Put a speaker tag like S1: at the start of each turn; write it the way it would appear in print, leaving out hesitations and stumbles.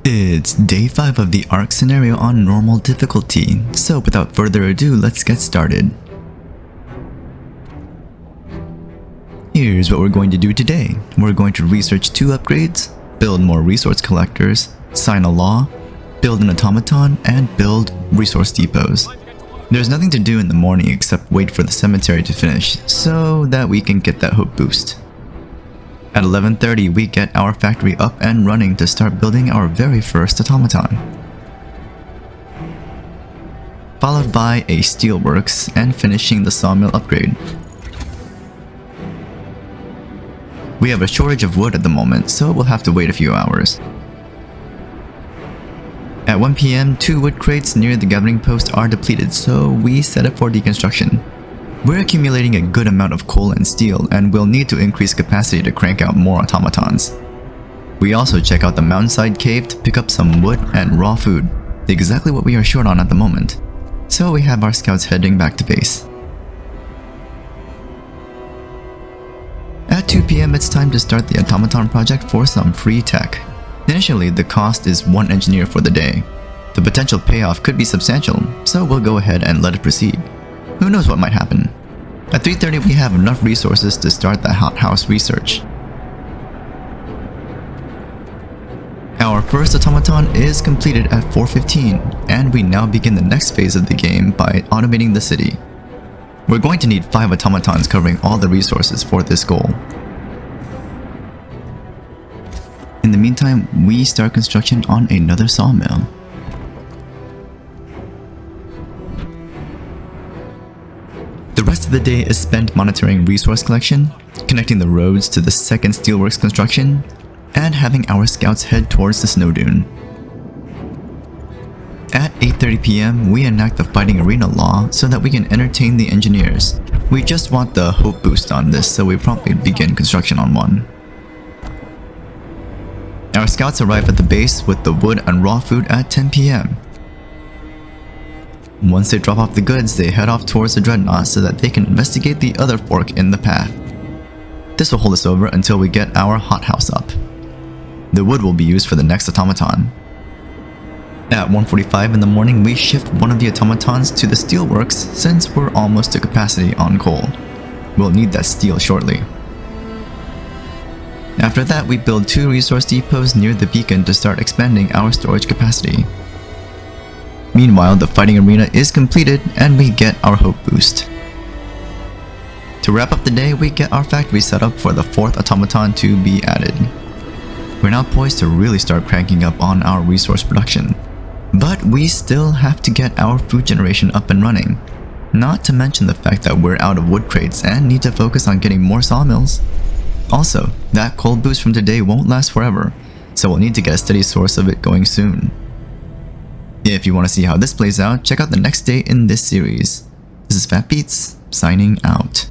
S1: It's day 5 of the Ark scenario on normal difficulty, so without further ado, let's get started. Here's what we're going to do today. We're going to research 2 upgrades, build more resource collectors, sign a law, build an automaton, and build resource depots. There's nothing to do in the morning except wait for the cemetery to finish, so that we can get that hope boost. At 11:30, we get our factory up and running to start building our very first automaton. Followed by a steelworks and finishing the sawmill upgrade. We have a shortage of wood at the moment, so we'll have to wait a few hours. At 1 PM, 2 wood crates near the gathering post are depleted, so we set up for deconstruction. We're accumulating a good amount of coal and steel, and we'll need to increase capacity to crank out more automatons. We also check out the Mountainside Cave to pick up some wood and raw food, exactly what we are short on at the moment. So we have our scouts heading back to base. At 2 PM, it's time to start the Automaton project for some free tech. Initially, the cost is 1 engineer for the day. The potential payoff could be substantial, so we'll go ahead and let it proceed. Who knows what might happen? At 3:30, we have enough resources to start the hothouse research. Our first automaton is completed at 4:15, and we now begin the next phase of the game by automating the city. We're going to need 5 automatons covering all the resources for this goal. In the meantime, we start construction on another sawmill. The rest of the day is spent monitoring resource collection, connecting the roads to the second steelworks construction, and having our scouts head towards the snow dune. At 8:30 PM, we enact the fighting arena law so that we can entertain the engineers. We just want the hope boost on this, so we promptly begin construction on one. Our scouts arrive at the base with the wood and raw food at 10 PM. Once they drop off the goods, they head off towards the dreadnought so that they can investigate the other fork in the path. This will hold us over until we get our hothouse up. The wood will be used for the next automaton. At 1:45 in the morning, we shift one of the automatons to the steelworks since we're almost to capacity on coal. We'll need that steel shortly. After that, we build 2 resource depots near the beacon to start expanding our storage capacity. Meanwhile, the fighting arena is completed and we get our hope boost. To wrap up the day, we get our factory set up for the 4th automaton to be added. We're now poised to really start cranking up on our resource production. But we still have to get our food generation up and running. Not to mention the fact that we're out of wood crates and need to focus on getting more sawmills. Also, that coal boost from today won't last forever, so we'll need to get a steady source of it going soon. If you want to see how this plays out, check out the next day in this series. This is Fat Beats, signing out.